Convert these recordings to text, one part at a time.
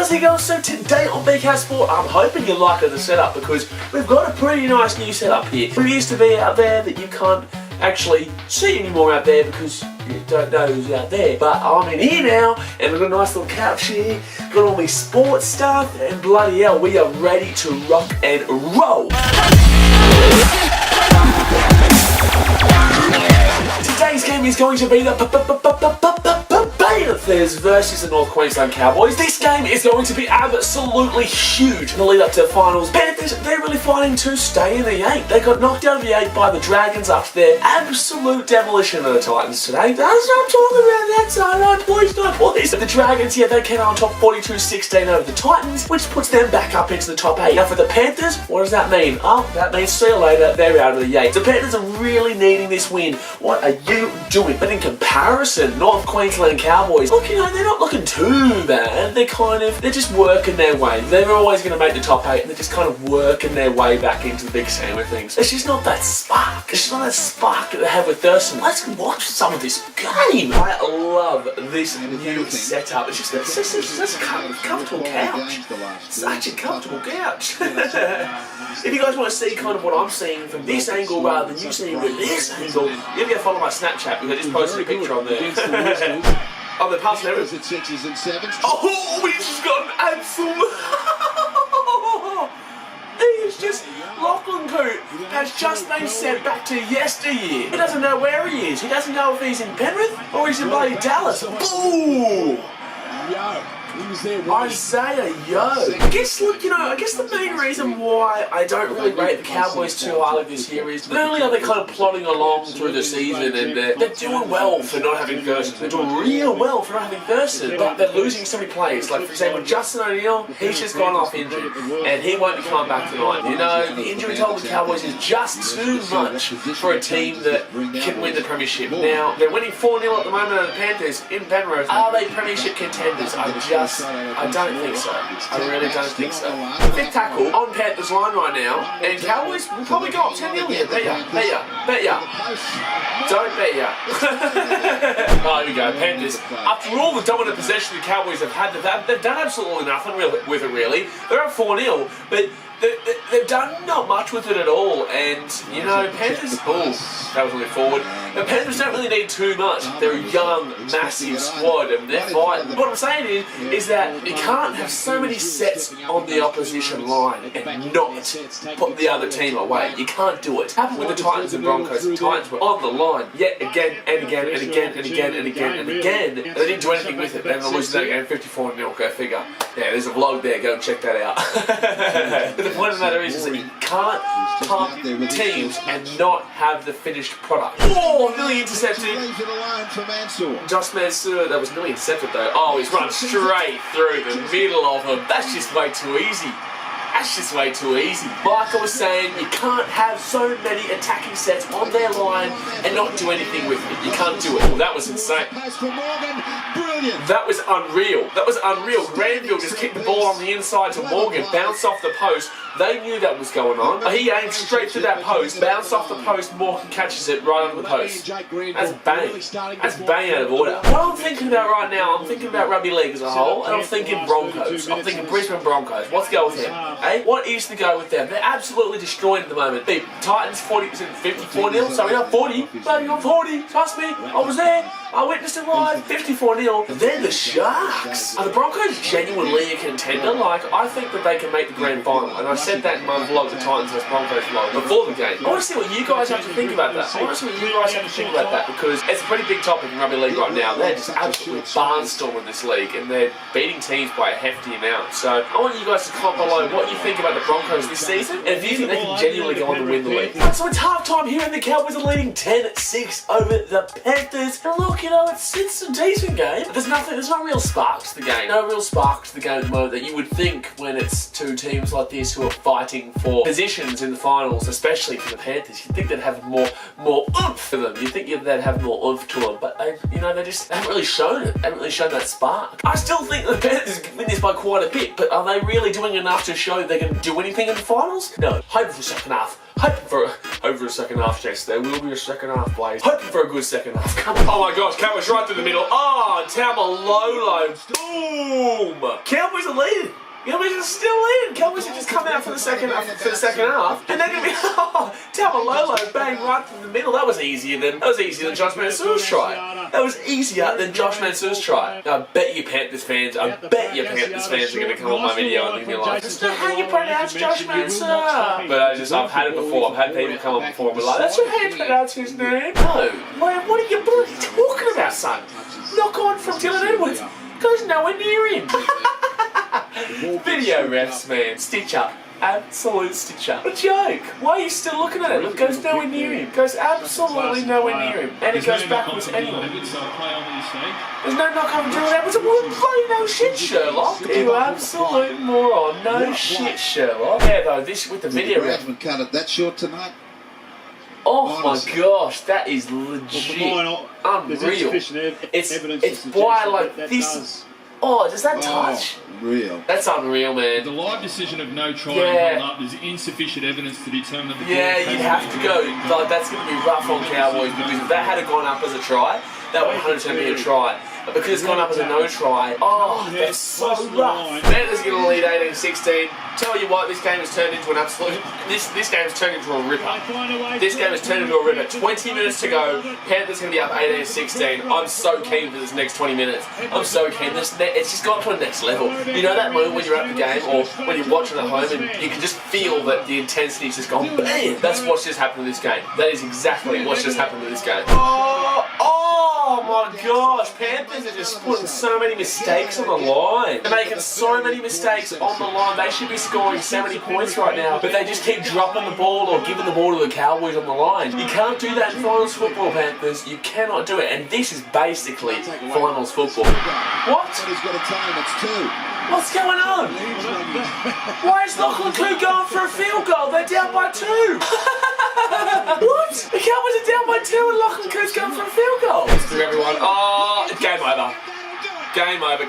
guys, hey girls, so today on BKRsport, I'm hoping you're liking the setup because we've got a pretty nice new setup here. We used to be out there that you can't actually see anymore out there because you don't know who's out there. But I'm in here now, and we've got a nice little couch here, got all my sports stuff, and bloody hell, we are ready to rock and roll. Today's game is going to be the Panthers versus the North Queensland Cowboys. This game is going to be absolutely huge in the lead up to the finals. Panthers, they're really fighting to stay in the 8. They got knocked out of the 8 by the Dragons after their absolute demolition of the Titans today. That's what I'm talking about, that side. No boys. But the Dragons, yeah, they came out on top 42-16 over the Titans, which puts them back up into the top 8. Now for the Panthers, what does that mean? Oh, that means see you later, they're out of the 8. The Panthers are really needing this win. What are you doing? But in comparison, North Queensland Cowboys, look, you know, they're not looking too bad. They're just working their way. They're always going to make the top 8, and they're just kind of working their way back into the big scheme of things. It's just not that spark. It's just not that spark that they have with Thurston. Let's watch some of this game. I love this new setup. It's just a comfortable couch. Such a comfortable couch. If you guys want to see kind of what I'm seeing from this angle rather than you seeing with this angle, you can go follow my Snapchat because I just posted a picture on there. Oh, they're passing everything. 6s and 7s. Oh, he's just got an absolute... He's just... Lachlan Coote has just been sent back to yesteryear. He doesn't know where he is. He doesn't know if he's in Penrith or he's in bloody Dallas. Boo! Isaiah Yo. I guess the main reason why I don't really rate the Cowboys too highly this year is not only are they kind of plodding along through the season and they're doing well for not having Thurston. They're doing real well for not having Thurston, but they're losing so many players. Like, for example, Justin O'Neill, he's just gone off injured and he won't be coming back tonight. You know, the injury toll of the Cowboys is just too much for a team that can win the premiership. Now, they're winning 4-0 at the moment over the Panthers in Penrith. Are they premiership contenders? I don't think so. I really don't think so. Fifth tackle on Panthers line right now, and Cowboys will probably go up 10-0 here. Bet ya. Don't bet ya. Oh, here we go. Panthers. After all the dominant possession the Cowboys have had, they've done absolutely nothing with it, really. They're up 4-0, but they've done not much with it at all, and, you know, Panthers... Oh, that was really forward. The Panthers don't really need too much. They're a young, massive squad, and they're fighting. What I'm saying is that you can't have so many sets on the opposition line and not put the other team away. You can't do it. It happened with the Titans and Broncos. The Titans were on the line yet again and again and again and again and again and again, and they didn't do anything with it. They ended up losing that game 54-0. Go figure. Yeah, there's a vlog there. Go and check that out. But the point of the matter is that you can't pump teams and not have the finished product. Oh, nearly intercepted. Just Mansour, that was nearly intercepted though. Oh, he's run straight through the middle of him. That's just way too easy. Like I was saying, you can't have so many attacking sets on their line and not do anything with it. You can't do it. Well, that was insane. That was unreal. Granville just kicked the ball on the inside to Morgan, bounced off the post. They knew that was going on. He aimed straight to that post, bounced off the post, Morgan catches it right under the post. That's bang. That's bang out of order. What I'm thinking about right now, I'm thinking about rugby league as a whole, and I'm thinking Broncos. I'm thinking Brisbane Broncos. What's the go with them? Hey, what is the go with them? They're absolutely destroyed at the moment. Beat Titans 54-0. Sorry, not 40. Baby, I'm 40. Trust me. I was there. I witnessed it live. 54-0. They're the Sharks. Are the Broncos genuinely a contender? Like, I think that they can make the grand final. And I said that in my vlog, the Titans vs Broncos vlog, before the game. I want to see what you guys have to think about that. Because it's a pretty big topic in rugby league right now. They're just absolutely barnstorming this league, and they're beating teams by a hefty amount. So I want you guys to comment below what you think about the Broncos this season, and if you think they can genuinely go on to win the league. So it's halftime here, and the Cowboys are leading 10-6 over the Panthers. And look, you know, it's a decent game. But there's no real spark to the game. No real spark to the game at the moment that you would think when it's two teams like this who are fighting for positions in the finals, especially for the Panthers. You'd think they'd have more oomph to them. You'd think they'd have more oomph to them, but they haven't really shown it. They haven't really shown that spark. I still think the Panthers can win this by quite a bit, but are they really doing enough to show know they're going to do anything in the finals? No. Hoping for second half. Hoping for a second half, Jess. There will be a second half, Blaze. Hoping for a good second half. Come on. Oh my gosh, Cowboys right through the middle. Oh, Taumalolo. Boom. Cowboys are leading. Cowboys are still leading. Cowboys have just come out for the second half, and they're going to be Taumalolo bang right through the middle. That was easier than Josh Mansour's try. That was easier than Josh Mansour's try. I bet you Panthers fans are going to come on my video and be like, that's not how you pronounce Josh Mansour. But I've had it before. I've had people come on before and be like, that's not how you pronounce his name. No. What are you bloody talking about, son? Knock on from Dylan Edwards. Goes nowhere near him. Video refs, man. Stitch up. Absolute stitch up. A joke. Why are you still looking at it? It goes nowhere near him. Goes absolutely nowhere near him. And it goes backwards anyway. There's no knock on Dylan Edwards. Bloody no shit, Sherlock. You absolute moron. No shit, Sherlock. Yeah, though, this with the video ref. Cut it that short tonight. Oh my gosh, that is legit unreal. It's by like this. Oh, does that touch? Real. That's unreal, man. The live decision of no try and up, there's insufficient evidence to determine the you'd have to go. Like, that's going to be rough on Cowboys because if that had gone up as a try, that would 100% be a try. But because it's gone up as a no try, that's so rough. Panthers going to lead 18-16. Tell you what, this game has turned into an absolute. This game has turned into a ripper. This game has turned into a ripper. 20 minutes to go. Panthers going to be up 18-16. I'm so keen for this next 20 minutes. I'm so keen. It's just got to a next level. You know that moment when you're at the game or when you're watching at home and you can just feel that the intensity's just gone bam. That's what's just happened to this game. That is exactly what's just happened to this game. Oh my gosh, Panthers are just putting so many mistakes on the line. They're making so many mistakes on the line. They should be scoring 70 points right now, but they just keep dropping the ball or giving the ball to the Cowboys on the line. You can't do that in finals football, Panthers. You cannot do it, and this is basically finals football. What? He's got a time, it's 2. What's going on? Why is Lachlan Coote going for a field goal? They're down by 2. What? The Cowboys are down by 2 and Lachlan Coote's going for a field goal. To everyone. Oh, game over. Game over.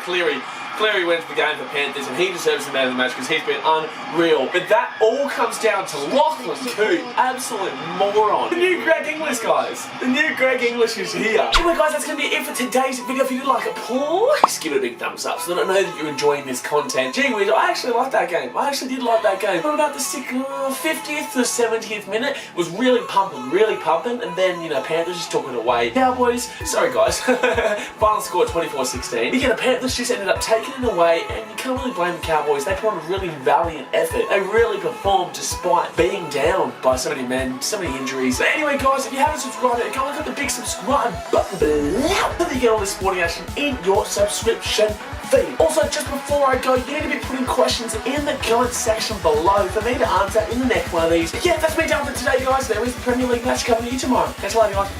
Cleary wins the game for Panthers and he deserves the man of the match because he's been unreal. But that all comes down to Lachlan Coote. Absolute moron. The new Greg English, guys. The new Greg English is here. Anyway, guys, that's going to be it for today's video. If you did like it, please give it a big thumbs up so that I know that you're enjoying this content. Gee whiz, I actually liked that game. I actually did like that game. From about the 50th to the 70th minute was really pumping. And then, you know, Panthers just took it away. Cowboys, sorry guys. Final score 24-16. Again, the Panthers just ended up taking it away, and you can't really blame the Cowboys. They put on a really valiant effort. They really performed despite being down by so many men, so many injuries. But anyway, guys, if you haven't subscribed yet, go and click the big subscribe button below so that you get all this sporting action in your subscription feed. Also, just before I go, you need to be putting questions in the comment section below for me to answer in the next one of these. But yeah, that's me done for today, guys. There is the Premier League match coming to you tomorrow. Catch you later, guys.